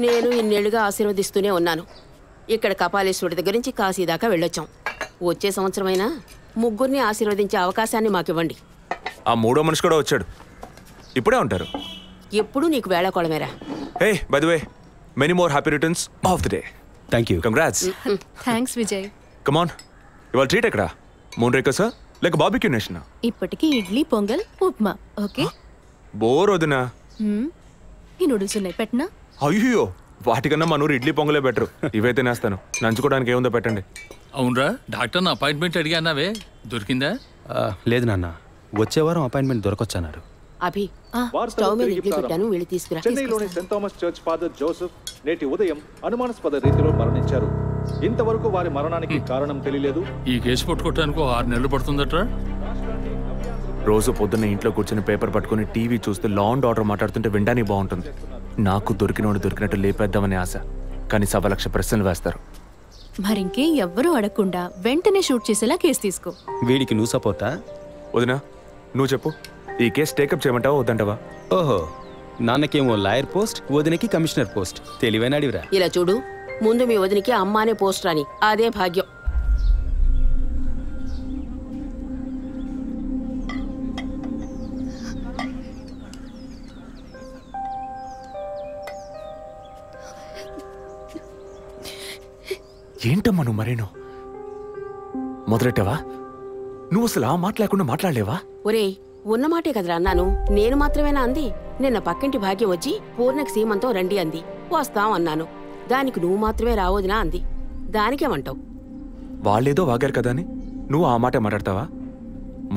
నేను ఇన్నేళ్లుగా ఆశీర్వదిస్తూనే ఉన్నాను. ఇక్కడ కపాలేశ్వరుడి దగ్గర నుంచి కాశీ దాకా వెళ్ళొచ్చాం. వచ్చే సంవత్సరమైనా ముగ్గురిని ఆశీర్వదించే అవకాశాన్ని మాకివ్వండి. ఆ మూడో మనిషి కూడా వచ్చాడు. ఇప్పుడే ఉంటారు. ఎప్పుడు నీకు వేళాకోళమేరా. Hey by the way many more happy returns of the day. Thank you. Congrats. Thanks Vijay. Come on, ఇవాళ ట్రీట్ ఎక్కడ? మూన్ రేకసా లేక బార్బిక్యూ నేషనా? ఇప్పటికి ఇడ్లీ పొంగల్ ఉప్మా. ఓకే. బోర్ వదినా. ఈ నూడిల్స్ ఉన్నాయి, పెట్టనా? అయ్యో, వాటికన్నా మనూరు ఇడ్లీ పొంగలే బెటర్. ఇవే తినేస్తాను. నంచుకోవడానికి ఏముందో పెట్టండి. అవునరా, డాక్టర్ అపాయింట్మెంట్ అడిగానావే, దొరికిందా? లేదు నాన్న, వచ్చే వారం అపాయింట్మెంట్ దొరకొచ్చన్నారు. అభి, స్టవ్ మీద ఇడ్లీ పెట్టాను, వెళ్ళి తీసుకురా. చెన్నైలోని Saint Thomas church father Joseph నేటి ఉదయం అనుమానాస్పద రీతిలో మరణించారు. ఇంతవరకు వారి మరణానికి కారణం తెలియలేదు. ఈ కేసు పట్టుకోవడానికి 6 నెలలు పడుతుందట్రా. రోజు పొద్దున్న ఇంట్లో కూర్చొని పేపర్ పట్టుకుని టీవీ చూస్తే లా అండ్ ఆర్డర్ మాట్లాడుతుంటే వినడానికి బాగుంటుంది. నాకు దొరికినోడు దొరికినట్టు లేపేద్దామని ఆశ, కానీ 1,00,000 ప్రశ్నలు వేస్తారు. మరింకే ఎవ్వరూ అడగకుండా వెంటనే షూట్ చేసేలా కేసు తీసుకో. వీడికి నువ్వు సపోర్టా? వదినా నువ్వు చెప్పు, ఈ కేసు టేకప్ చేయమంటావా వద్దంటావా? ఓహో, నాన్నకేమో లాయర్ పోస్ట్, వదినకి కమిషనర్ పోస్ట్. తెలివైన అడివిరా. ఇలా చూడు, ముందు మీ వదినికి అమ్మ అనే పోస్ట్ రాని, అదే భాగ్యం. ఏంటమ్మా నువ్వు మరేనో మొదలెట్టావా? నువ్వు అసలు ఆ మాట లేకుండా మాట్లాడలేవా? ఒరేయ్, ఉన్నమాటే కదరా అన్నాను. నేను మాత్రమేనా అంది? నిన్న పక్కింటి భాగ్యం వచ్చి పూర్ణకి సీమంతం రండి అంది. వస్తాం అన్నాను. దానికి నువ్వు మాత్రమే రావోదినా అంది. దానికేమంటావు? వాళ్ళేదో వాగారు కదా అని నువ్వు ఆ మాట మాట్లాడతావా?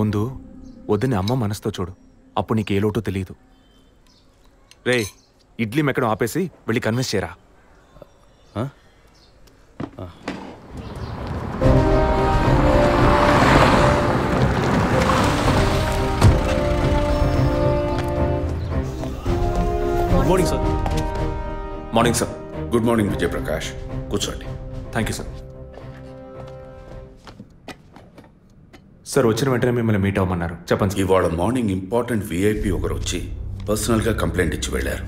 ముందు వద్దని అమ్మ మనసుతో చూడు, అప్పుడు నీకు ఏ లోటో తెలియదు. రే, ఇడ్లీ మెక్కడం ఆపేసి వెళ్ళి కన్విన్స్ చేయరా. Morning sir. Morning sir. Good morning Vijayprakash, కూర్చోండి. Thank you sir. సార్ వచ్చిన వెంటనే మిమ్మల్ని మీట్ అవ్వమన్నారు, చెప్పండి. ఇవాళ మార్నింగ్ ఇంపార్టెంట్ విఐపి ఒకరు వచ్చి పర్సనల్గా కంప్లైంట్ ఇచ్చి వెళ్ళారు.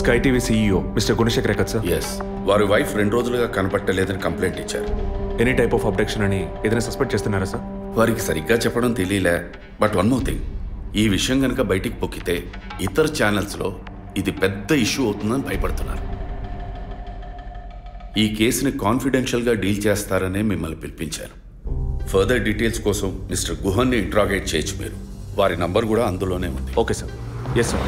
Sky TV CEO mister Gunasekhar కదా సార్? ఎస్, వారి వైఫ్ 2 రోజులుగా కనపట్టలేదని కంప్లైంట్ ఇచ్చారు. ఎనీ టైప్ ఆఫ్ అబ్డక్షన్ అని ఏదైనా సస్పెక్ట్ చేస్తున్నారా సార్? వారికి సరిగ్గా చెప్పడం తెలియలే. బట్ వన్ మోర్ థింగ్, ఈ విషయం కనుక బయటికి పొక్కితే ఇతర ఛానల్స్లో ఇది పెద్ద ఇష్యూ అవుతుందని భయపడుతున్నారు. ఈ కేసుని కాన్ఫిడెన్షియల్గా డీల్ చేస్తారనే మిమ్మల్ని పిలిపించారు. ఫర్దర్ డీటెయిల్స్ కోసం మిస్టర్ గుహన్ని ఇంట్రాగేట్ చేయొచ్చు మీరు. వారి నంబర్ కూడా అందులోనే ఉంది. Okay sir. Yes sir.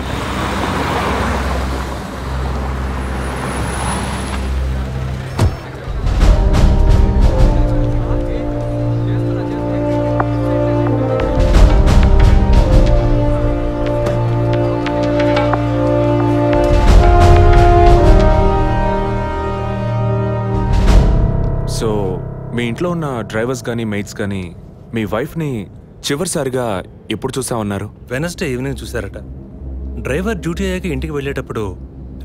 So మీ ఇంట్లో ఉన్న డ్రైవర్స్ కానీ మెయిట్స్ కానీ మీ వైఫ్ని చివరిసారిగా ఎప్పుడు చూసా ఉన్నారు? వెనస్డే ఈవినింగ్ చూశారట. డ్రైవర్ డ్యూటీ అయ్యాక ఇంటికి వెళ్ళేటప్పుడు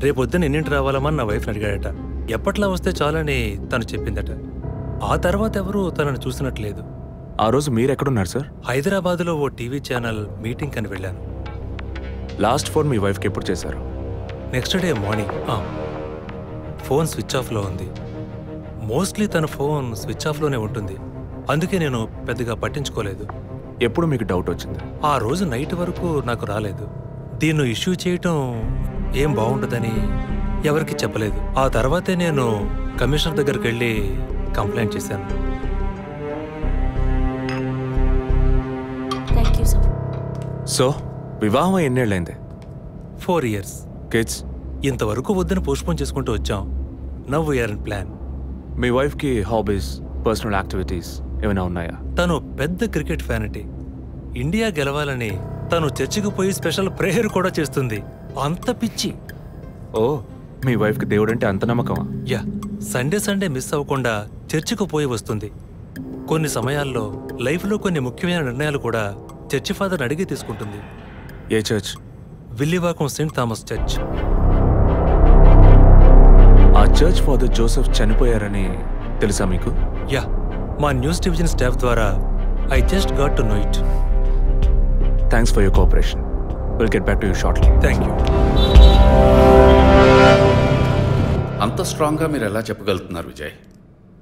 రేపొద్దున ఎన్నింటి రావాలమని నా వైఫ్ని అడిగాడట. ఎప్పట్లా వస్తే చాలని తను చెప్పిందట. ఆ తర్వాత ఎవరూ తనను చూసినట్లేదు. ఆ రోజు మీరు ఎక్కడున్నారు సార్? హైదరాబాద్లో ఓ టీవీ ఛానల్ మీటింగ్ అని వెళ్ళాను. లాస్ట్ ఫోన్ మీ వైఫ్కి ఎప్పుడు చేశారు? Next day morning. Phone switch ఆఫ్లో ఉంది. మోస్ట్లీ తన ఫోన్ స్విచ్ ఆఫ్లోనే ఉంటుంది. అందుకే నేను పెద్దగా పట్టించుకోలేదు. ఎప్పుడు మీకు డౌట్ వచ్చింది? ఆ రోజు నైట్ వరకు నాకు రాలేదు. దీన్ని ఇష్యూ చేయటం ఏం బాగుంటుందని ఎవరికి చెప్పలేదు. ఆ తర్వాతే నేను కమిషనర్ దగ్గరికి వెళ్ళి కంప్లైంట్ చేశాను. సో వివాహం ఎన్నేళ్ళైంది? 4 years. కిడ్స్? ఇంతవరకు వద్దని పోస్ట్పోన్ చేసుకుంటూ వచ్చాం. Now we are in plan. మీ వైఫ్కి హాబీస్, పర్సనల్ యాక్టివిటీస్ ఏమైనా ఉన్నాయా? తను పెద్ద క్రికెట్ ఫ్యానిటీ. ఇండియా గెలవాలని తను చర్చికి పోయి స్పెషల్ ప్రేయర్ కూడా చేస్తుంది. అంత పిచ్చి. ఓ, మీ వైఫ్కి దేవుడు అంటే అంత నమ్మకమా? యా, సండే మిస్ అవ్వకుండా చర్చికి పోయి వస్తుంది. కొన్ని సమయాల్లో లైఫ్లో కొన్ని ముఖ్యమైన నిర్ణయాలు కూడా చర్చి ఫాదర్ని అడిగి తీసుకుంటుంది. ఏ church? Villivakkam saint Thomas church. ఆ చర్చ్ ఫాదర్ జోసెఫ్ చనిపోయారని తెలుసా మీకు? యా, మా న్యూస్ డివిజన్ స్టాఫ్ ద్వారా I just got to know it. Thanks for your cooperation. Will get back to you shortly. Thank you. అంత స్ట్రాంగ్గా మీరు ఎలా చెప్పగలుగుతున్నారు విజయ్?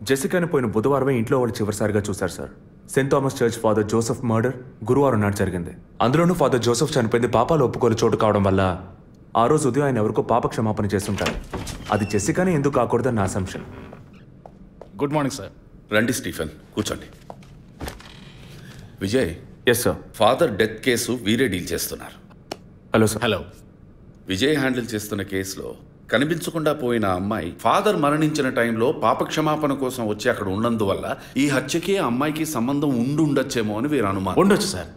జెసికాని పోయిన బుధవారమే ఇంట్లో వాళ్ళు చివరిసారిగా చూశారు sir. Saint Thomas church father Joseph murder గురువారం నాడు జరిగింది. అందులోనూ ఫాదర్ జోసెఫ్ చనిపోయింది పాపాలు ఒప్పుకోలు చోటు కావడం వల్ల ఆ రోజు ఉదయం ఆయన ఎవరికో పాప క్షమాపణ చేస్తుంటారు. అది జెసికానే ఎందుకు కాకూడదని నా అసంప్షన్. Good morning sir. రండి స్టీఫెన్, కూర్చోండి. Vijay, yes sir. Father death case వీరే డీల్ చేస్తున్నారు. Hello sir. Hello. Vijay handle చేస్తున్న కేసులో కనిపించకుండా పోయిన అమ్మాయి ఫాదర్ మరణించిన టైంలో పాప క్షమాపణ కోసం వచ్చి అక్కడ ఉన్నందువల్ల ఈ హత్యకి ఆ అమ్మాయికి సంబంధం ఉండొచ్చేమో అని వీరు అనుమానం. ఉండొచ్చు సార్.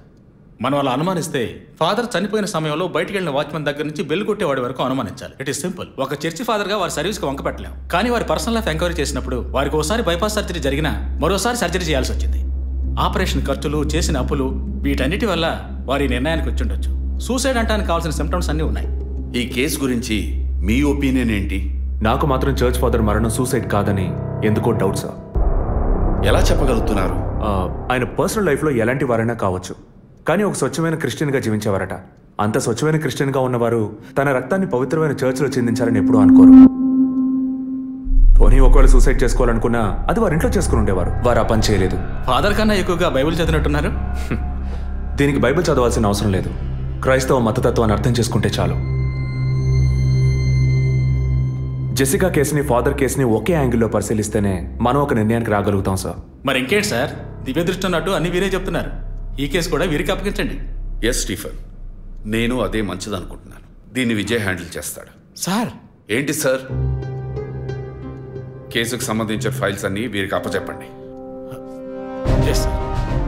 మనం అలా అనుమానిస్తే ఫాదర్ చనిపోయిన సమయంలో బయటికి వెళ్ళిన వాచ్మెన్ దగ్గర నుంచి బెల్ కొట్టేవాడి వరకు అనుమానించాలి. It is simple. ఒక చర్చి ఫాదర్గా వారి సర్వీస్కి వంక పెట్టలేం. కానీ వారి పర్సనల్ లైఫ్ ఎంక్వైరీ చేసినప్పుడు వారికి ఒకసారి బైపాస్ సర్జరీ జరిగినా మరోసారి సర్జరీ చేయాల్సి వచ్చింది. ఆపరేషన్ ఖర్చులు, చేసిన అప్పులు, వీటన్నిటి వల్ల వారి నిర్ణయానికి వచ్చి ఉండొచ్చు. సూసైడ్ అంటానికి కావాల్సిన సిమ్టమ్స్ అన్నీ ఉన్నాయి. ఈ కేసు గురించి మీ ఒపీనియన్ ఏంటి? నాకు మాత్రం చర్చ్ ఫాదర్ మరణం సూసైడ్ కాదని ఎందుకో డౌట్ సార్. ఎలా చెప్పగలుగుతున్నారు? ఆయన పర్సనల్ లైఫ్లో ఎలాంటి వారైనా కావచ్చు, కానీ ఒక స్వచ్ఛమైన క్రిస్టియన్గా జీవించేవారట. అంత స్వచ్ఛమైన క్రిస్టియన్గా ఉన్నవారు తన రక్తాన్ని పవిత్రమైన చర్చ్లో చిందించాలని ఎప్పుడూ అనుకోరు. పోనీ ఒకవేళ సూసైడ్ చేసుకోవాలనుకున్నా అది వారి ఇంట్లో చేసుకుని ఉండేవారు. వారు ఆ పని చేయలేదు. ఫాదర్ కన్నా ఎక్కువగా బైబిల్ చదివినట్టున్నారు. దీనికి బైబిల్ చదవాల్సిన అవసరం లేదు. క్రైస్తవ మతతత్వాన్ని అర్థం చేసుకుంటే చాలు. జెసికా కేసుని, ఫాదర్ కేసుని ఒకే యాంగిల్లో పరిశీలిస్తేనే మనం ఒక నిర్ణయానికి రాగలుగుతాం సార్. మరి ఇంకేంటి సార్, దివ్య దృష్టి ఉన్నట్టు అన్ని వీరే చెప్తున్నారు. ఈ కేసు కూడా వీరికి అప్పగించండి. ఎస్ స్టీఫెన్, నేను అదే మంచిదనుకుంటున్నాను. దీన్ని విజయ్ హ్యాండిల్ చేస్తాడు. సార్. ఏంటి సార్? కేసుకు సంబంధించిన ఫైల్స్ అన్ని వీరికి అప్పచెప్పండి.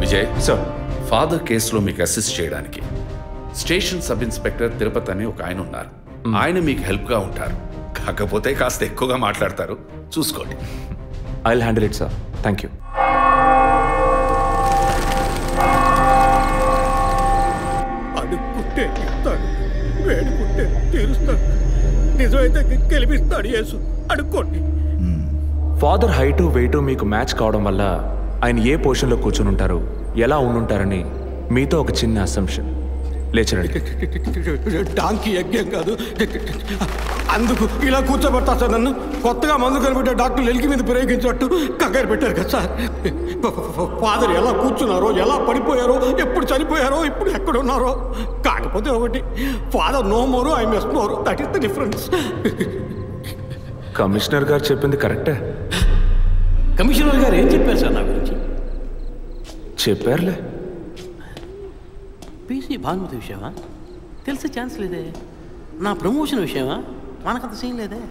విజయ్ సార్, ఫాదర్ కేసులో మీకు అసిస్ట్ చేయడానికి స్టేషన్ సబ్ ఇన్స్పెక్టర్ తిరుపతి అని ఒక ఆయన ఉన్నారు. ఆయన మీకు హెల్ప్గా ఉంటారు. కాకపోతే కాస్త ఎక్కువగా మాట్లాడతారు, చూసుకోండి. I will handle it sir. Thank you. అడుక్కుంటే ఇస్తాడు, వేడుకుంటే తీరుస్తాడు, నిజమైతే గెలిపిస్తాడు యేసు. అడుక్కోండి. ఫాదర్ హైటు వెయిటు మీకు మ్యాచ్ కావడం వల్ల ఆయన ఏ పొజిషన్లో కూర్చుని ఉంటారు, ఎలా ఉండుంటారని మీతో ఒక చిన్న అసంప్షన్. లేచరండి. డాంకీ యజ్ఞం కాదు, అందుకు ఇలా కూర్చోబెడతా సార్ నన్ను. కొత్తగా మందు కనిపెట్టే డాక్టర్లు ఎలికి మీద ప్రయోగించినట్టు కంగారు పెట్టారు కదా సార్. ఫాదర్ ఎలా కూర్చున్నారో, ఎలా పడిపోయారో, ఎప్పుడు చనిపోయారో, ఇప్పుడు ఎక్కడున్నారో. కాకపోతే ఒకటి, father no more, I mess more. That is the difference. Commissioner గారు చెప్పింది కరెక్టే. కమిషనర్ గారు ఏం చెప్పారు సార్ నా గురించి? చెప్పారులే. పీసీ భానుమతి విషయమా? తెలిసే ఛాన్స్ లేదే. నా ప్రమోషన్ విషయమా? మనకంత సీన్ లేదే.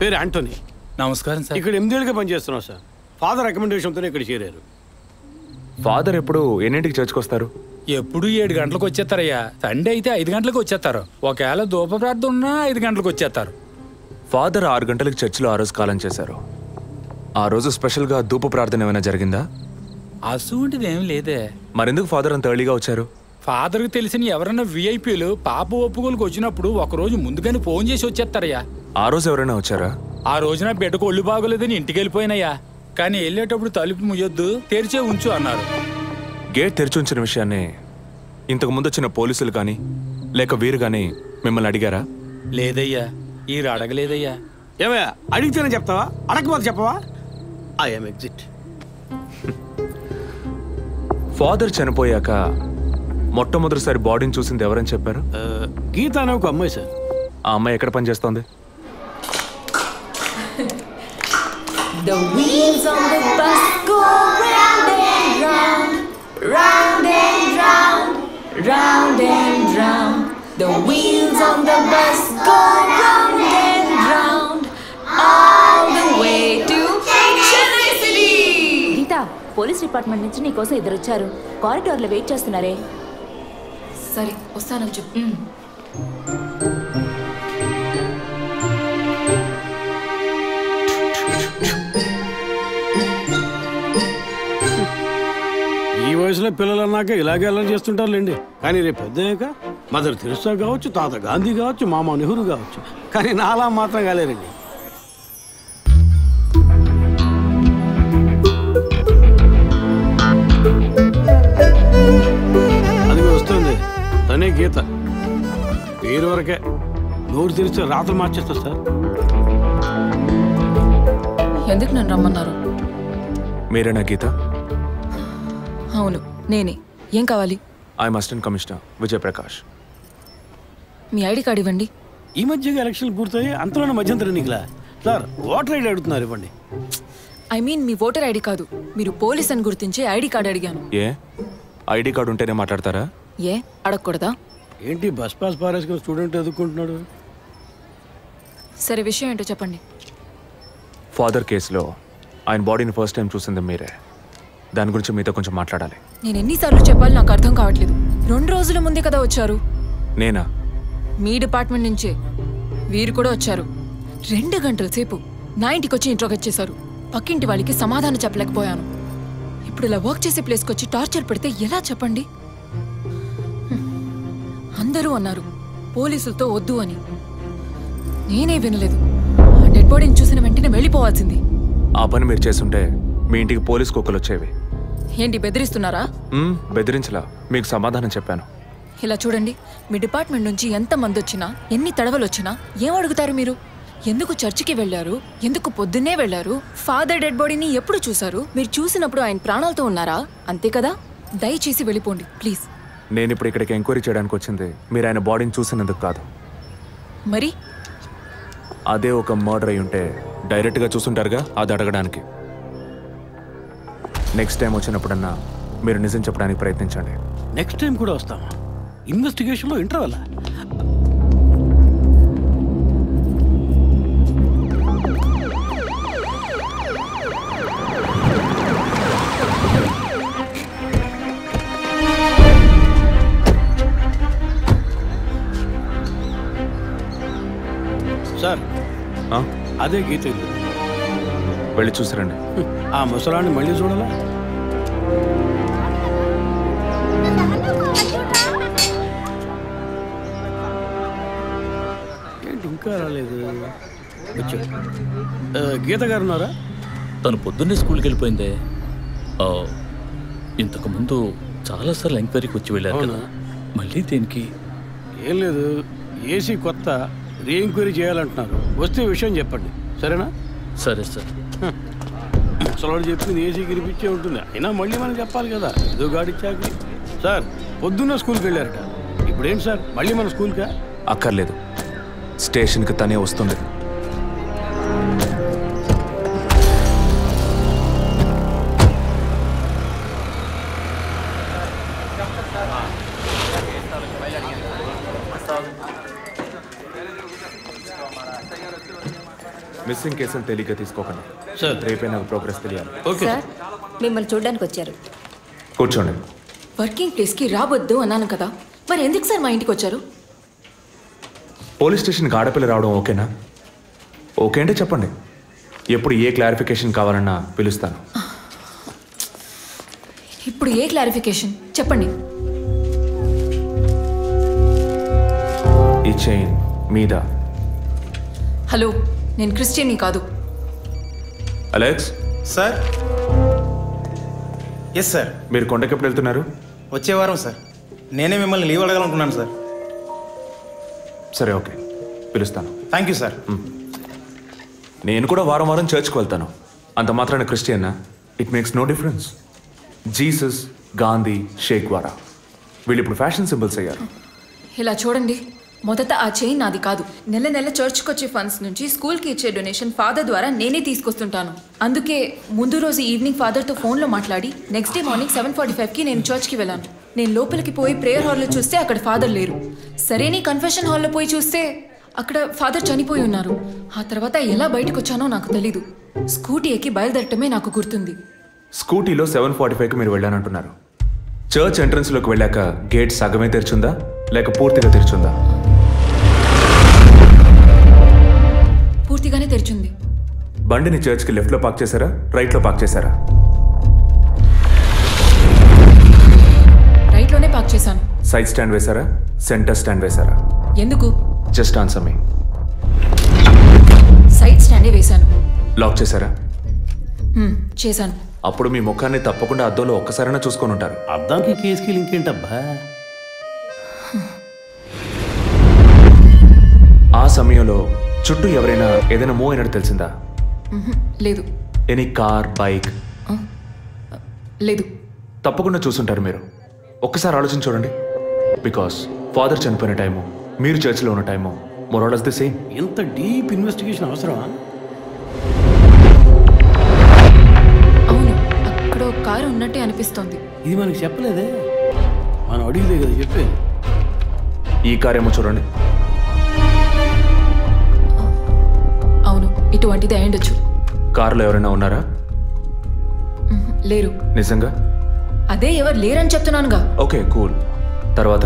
పేరు యాంటోనీ. నమస్కారం సార్. ఇక్కడ 8 ఏళ్ళుగా పనిచేస్తున్నావు సార్. ఫాదర్ రికమెండేషన్తోనే ఇక్కడ చేరారు. ఫాదర్ ఎప్పుడు ఎన్నింటికి చర్చ్కి వస్తారు? ఎప్పుడు 7 గంటలకు వచ్చేస్తారయ్యా. సండే అయితే 5 గంటలకు వచ్చేస్తారు. ఒకవేళ ధూప ప్రార్థన ఉన్నా 5 గంటలకు వచ్చేస్తారు. ఫాదర్ 6 గంటలకు చర్చిలో ఆ రోజు కాలం చేశారు. ఆ రోజు స్పెషల్గా ధూప ప్రార్థన ఏమైనా జరిగిందా? అసువంటిది ఏం లేదే. మరెందుకు ఫాదర్ అంత ఎర్లీగా వచ్చారు? ఫాదర్కి తెలిసిన ఎవరైనా విఐపీలు పాప ఒప్పుకోలకు వచ్చినప్పుడు ఒకరోజు ముందుగానే ఫోన్ చేసి వచ్చేస్తారయ్యా. ఆ రోజు ఎవరైనా వచ్చారా? ఆ రోజున బిడ్డకు ఒళ్ళు బాగోలేదని ఇంటికి వెళ్ళిపోయినయ్యా. కానీ వెళ్ళేటప్పుడు తలుపు ముయ్యొద్దు, తెరిచే ఉంచు అన్నారు. గేట్ తెరిచి ఉంచిన విషయాన్ని ఇంతకు ముందు వచ్చిన పోలీసులు కానీ లేక వీరు కానీ మిమ్మల్ని అడిగారా? లేదయ్యా, ఈ అడగలేదయ్యా. ఏమయ్యా అడిగితేనే చెప్తావా, అడగకపోతే చెప్పవా? I'm exit. ఫాదర్ చనిపోయాక మొట్టమొదటిసారి బాడీని చూసింది ఎవరని చెప్పారు? గీత అనే ఒక అమ్మాయి సార్. ఆ అమ్మాయి ఎక్కడ పనిచేస్తోంది? The wheels on the bus go round and round, round and round, round and round. The wheels on the bus go round and round, all the way to Chennai City. Geetha, police department నుంచి నీకోసం ఇద్దరు వచ్చారు. కారిడార్లో wait చేస్తున్నారే. సరే వస్తానని చెప్పు. ఈ వయసులో పిల్లలు అన్నాక ఇలాగే అల్లరి చేస్తుంటారులేండి. కానీ రేపు పెద్దయ్యాక మదర్ తెరెసా కావచ్చు, తాత గాంధీ కావచ్చు, మామ నెహ్రూ కావచ్చు, కానీ నాలా మాత్రం కాలేరండి. అది వస్తుంది, తనే గీత. పేరు వరకే, నోరు తెరిస్తే రాత్రి మార్చేస్తా సార్. ఎందుకు నన్ను రమ్మన్నారు? మీరేనా గీత? అవును నేనే. ఏం కావాలి? I'm assistant commissioner Vijay Prakash. Me ID card ఇవ్వండి. ఈ మధ్యగా ఎలక్షన్లు పూర్తయి అంతలోనే మధ్యంతర ఎన్నికలా సార్? ఓటర్ ఐడి అడుగుతున్నారు, ఇవ్వండి. I mean me voter ID కాదు, మీరు పోలీస్ అని గుర్తించే ఐడి కార్డు అడిగాను. ఏ ఐడి కార్డు ఉంటేనే మాట్లాడతారా? ఏ అడగకూడదా? ఏంటి బస్ పాస్ పారేసుకుని స్టూడెంట్ ఎదుర్కొంటున్నాడు? సరే విషయం ఏంటో చెప్పండి. ఫాదర్ కేసులో ఆయన బాడీని ఫస్ట్ టైం చూసింది మీరే. దాని గురించి మీతో కొంచెం మాట్లాడాలి. నేను ఎన్నిసార్లు చెప్పాలి, నాకు అర్థం కావట్లేదు. 2 రోజుల ముందే కదా వచ్చారు. నేనా? మీ డిపార్ట్మెంట్ నుంచే వీరు కూడా వచ్చారు. 2 గంటల సేపు నా ఇంటికి వచ్చి ఇంట్రోగేట్ చేశారు. పక్కింటి వాళ్ళకి సమాధానం చెప్పలేకపోయాను. ఇప్పుడు ఇలా వర్క్ చేసే ప్లేస్కి వచ్చి టార్చర్ పెడితే ఎలా చెప్పండి? అందరూ అన్నారు పోలీసులతో వద్దు అని. నేనే వినలేదు. డెడ్ బాడీని చూసిన వెంటనే వెళ్ళిపోవాల్సింది. ఆ పని మీరు చేస్తుంటే మీ ఇంటికి పోలీస్ కుక్కలు వచ్చేవి. ఏంటి బెదిరిస్తున్నారా? బెదిరించలా, మీకు సమాధానం చెప్పాను. ఇలా చూడండి, మీ డిపార్ట్మెంట్ నుంచి ఎంతమంది వచ్చినా, ఎన్ని తడవలు వచ్చినా ఏం అడుగుతారు మీరు? ఎందుకు చర్చికి వెళ్ళారు? ఎందుకు పొద్దున్నే వెళ్ళారు? ఫాదర్ డెడ్ బాడీని ఎప్పుడు చూశారు? మీరు చూసినప్పుడు ఆయన ప్రాణాలతో ఉన్నారా? అంతే కదా. దయచేసి వెళ్ళిపోండి ప్లీజ్. నేను ఇప్పుడు ఇక్కడికి ఎంక్వైరీ చేయడానికి వచ్చింది మీరు ఆయన బాడీని చూసినందుకు కాదు. మరి అదే ఒక మర్డర్ అయి ఉంటే డైరెక్ట్గా చూసుంటారుగా, అది అడగడానికి. నెక్స్ట్ టైం వచ్చినప్పుడన్నా మీరు నిజం చెప్పడానికి ప్రయత్నించండి. నెక్స్ట్ టైం కూడా వస్తామా? ఇన్వెస్టిగేషన్లో ఇంటర్వల్? సార్ అదే గీత ఇల్లు. వెళ్ళి చూసిరండి. ఆ ముసలాన్ని మళ్ళీ చూడాలా? ఏంటి ఇంకా రాలేదు? గీత గారు ఉన్నారా? తను పొద్దున్నే స్కూల్కి వెళ్ళిపోయిందే. ఇంతకు ముందు చాలాసార్లు ఎంక్వైరీకి వచ్చి వెళ్ళారు కదా, మళ్ళీ దేనికి? ఏం లేదు, ఏసీ కొత్త రీ ఎంక్వైరీ చేయాలంటున్నారు. వస్తే విషయం చెప్పండి, సరేనా? సరే సార్. ముసలాడు చెప్పింది ఏసీ గిరిపించే ఉంటుంది, అయినా మళ్ళీ మనం చెప్పాలి కదా, ఏదో గాడిచ్చాక. సార్ పొద్దున్న స్కూల్కి వెళ్ళారట, ఇప్పుడేంటి సార్ మళ్ళీ మన స్కూల్కా? అక్కర్లేదు, స్టేషన్కి తనే వస్తుంది. మిస్సింగ్ కేసులు తేలిగ్గా తీసుకోకండి సార్, రేపే నాకు ప్రోగ్రెస్ తెలియాలి. Okay sir. మిమ్మల్ని చూడడానికి వచ్చారు. కూర్చోండి. వర్కింగ్ ప్లేస్కి రావద్దు అన్నాను కదా, మరి ఎందుకు సార్ మా ఇంటికి వచ్చారు? పోలీస్ స్టేషన్కి ఆడపిల్ల రావడం ఓకేనా? ఓకే అంటే చెప్పండి, ఎప్పుడు ఏ క్లారిఫికేషన్ కావాలన్నా పిలుస్తాను. ఇప్పుడు ఏ క్లారిఫికేషన్ చెప్పండి. ఈ చైన్ మీద. హలో, నేను క్రిస్టియన్ని కాదు. Alex sir. Yes sir. మీరు కొండకి ఎప్పుడు వెళ్తున్నారు? వచ్చే వారం సార్. నేనే మిమ్మల్ని లీవ్ అడగాలనుకున్నాను సార్. సరే ఓకే, పిలుస్తాను. Thank you sir. నేను కూడా వారం వారం చర్చ్కి వెళ్తాను. అంత మాత్రాన క్రిస్టియన్నా? It makes no difference. Jesus, Gandhi, Sheikh వారా వీళ్ళు ఇప్పుడు ఫ్యాషన్ సింబల్స్ అయ్యారు. ఇలా చూడండి, మొదట ఆ చైన్ నాది కాదు. నెల నెల చర్చ్కి వచ్చే ఫండ్స్ నుంచి స్కూల్కి ఇచ్చే డొనేషన్ ఫాదర్ ద్వారా నేనే తీసుకొస్తుంటాను. అందుకే ముందు రోజు ఈవినింగ్ ఫాదర్తో ఫోన్లో మాట్లాడి నెక్స్ట్ డే మార్నింగ్ 7:45కి నేను చర్చ్కి వెళ్ళాను. నేను లోపలికి పోయి ప్రేయర్ హాల్లో చూస్తే అక్కడ ఫాదర్ లేరు. సరే నీ కన్ఫెషన్ హాల్లో పోయి చూస్తే అక్కడ ఫాదర్ చనిపోయి ఉన్నారు. ఆ తర్వాత ఎలా బయటకు వచ్చానో నాకు తెలీదు. స్కూటీ ఎక్కి బయలుదేరటమే నాకు గుర్తుంది. స్కూటీలో 7:45కి మీరు వెళ్ళానంటున్నారు. చర్చ్ ఎంట్రన్స్లోకి వెళ్ళాక గేట్ సగమే తెరిచుందా లేక పూర్తిగా తెరిచుందా? పూర్తిగానే తెరిచింది. బండిని చర్చ్కి లెఫ్ట్లో పార్క్ చేశారా, రైట్లో పార్క్ చేశారా? రైట్లోనే పార్క్ చేశాను. సైడ్ స్టాండ్ వేశారా, సెంటర్ స్టాండ్ వేశారా? ఎందుకు? జస్ట్ ఆన్సర్ మీ. సైడ్ స్టాండే వేశాను. లాక్ చేశారా? చేశాను. అప్పుడు మీ ముఖాన్ని తప్పకుండా అద్దంలో ఒక్కసారైనా చూసుకొని ఉంటారు. అద్దానికి కేసుకి లింక్ ఏంటబ్బా? ఆ సమయంలో చుట్టూ ఎవరైనా ఏదైనా మూవ్ అయినట్టు తెలిసిందా? లేదు. Any car, bike? లేదు. తప్పకుండా చూసుంటారు మీరు. ఒక్కసారి ఆలోచించి చూడండి. బికాస్ ఫాదర్ చనిపోయిన టైము, మీరు చర్చిలో ఉన్న టైము మోరాలస్ ది సేమ్. ఎంత డీప్ ఇన్వెస్టిగేషన్ అవసరమా? అవును, అక్కడ ఒక కారు ఉన్నట్టే అనిపిస్తోంది. ఇది మనకి చెప్పలేదే, మనం అడిగితే కదా చెప్పేది. ఈ కార్ ఏమో చూడండి. అవును, ఇటువంటిది అయ్యుండొచ్చు. కారులో ఎవరైనా ఉన్నారా? లేరు. నిజంగా? అదే ఎవరు లేరని చెప్తున్నానుగా. Okay cool. తర్వాత?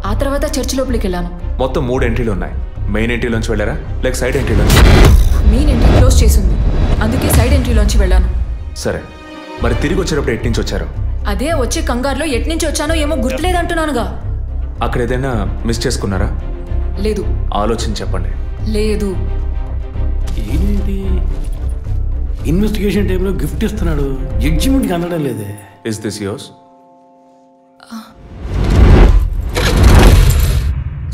ఆ తర్వాత చర్చ్ లోపలికి వెళ్ళాను. మొత్తం 3 ఎంట్రీలు ఉన్నాయి. మెయిన్ ఎంట్రీలోంచి వెళ్ళారా లేక సైడ్ ఎంట్రీలోంచి? మెయిన్ ఎంట్రీ క్లోజ్ చేసింది, అందుకే సైడ్ ఎంట్రీలోంచి వెళ్ళాను. సరే, మరి తిరిగి వచ్చేటప్పుడు ఎటు నుంచి వచ్చారు? అదే వచ్చే కంగారులో ఎట్నుంచి వచ్చానో ఏమో గుర్తులేదంటున్నానుగా. అక్కడ ఏదైనా మిస్ చేసుకున్నారా? లేదు. ఆలోచించి చెప్పండి. లేదు. ఏంటి ఇన్వెస్టిగేషన్ టైంలో గిఫ్ట్ ఇస్తున్నాడు, జడ్జిమెంట్కి అందడం లేదే. Is this yours?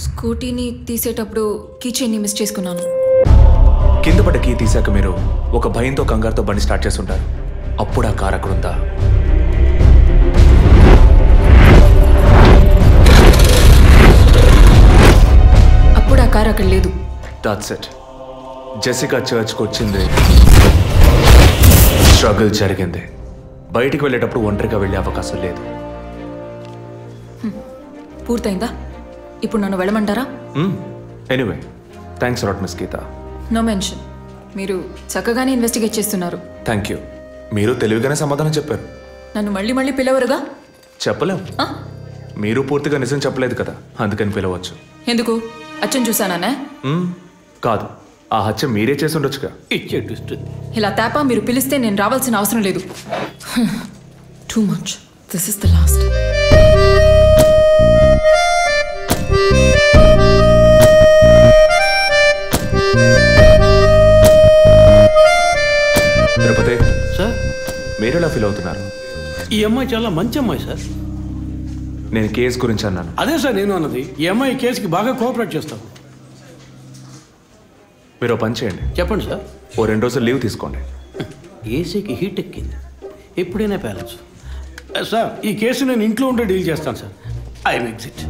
స్కూటీని తీసేటప్పుడు కీచైన్ని మిస్ చేసుకున్నాను. కింద పడ్డ కీ తీసాక మీరు ఒక భయంతో కంగారుతో బండి స్టార్ట్ చేస్తుంటారు. అప్పుడు ఆ కార్ అక్కడ ఉందా? అప్పుడు ఆ కార్ అక్కడ లేదు. That's it. జెసికా చర్చ్కి వచ్చింది, స్ట్రగుల్ జరిగింది. బయటికి వెళ్ళేటప్పుడు ఒంటరిగా వెళ్ళే అవకాశం లేదు. పూర్తయిందా? ఇప్పుడు నన్ను వెళ్ళమంటారా? Anyway, thanks lot miss Geetha. No mention. మీరు చక్కగానే ఇన్వెస్టిగేట్ చేస్తున్నారు. Thank you. మీరు తెలివిగానే సమాధానం చెప్పారు. నన్ను మళ్ళీ మళ్ళీ పిలవరుగా? చెప్పలేం. మీరు పూర్తిగా నిజం చెప్పలేదు కదా, అందుకని పిలవచ్చు. ఎందుకు? అచ్చం చూసానా? కాదు, ఆ హత్య మీరే చేసి ఉండొచ్చుగా. ఇలా తేపా మీరు పిలిస్తే నేను రావాల్సిన అవసరం లేదు. Too much. This is the last. Tirupati sir, మీరు ఎలా ఫీల్ అవుతున్నారు? ఈ అమ్మాయి చాలా మంచి అమ్మాయి సార్. నేను కేసు గురించి అన్నాను. అదే సార్ నేను అన్నది. ఈ అమ్మాయి కేసుకి బాగా కోఆపరేట్ చేస్తాం. మీరు పని చేయండి. చెప్పండి సార్. ఓ 2 రోజులు లీవ్ తీసుకోండి. ఏసీకి హీట్ ఎక్కింది, ఎప్పుడైనా ప్యాలెన్స్. సార్, ఈ కేసు నేను ఇంట్లో ఉంటే డీల్ చేస్తాను సార్. I'm exit.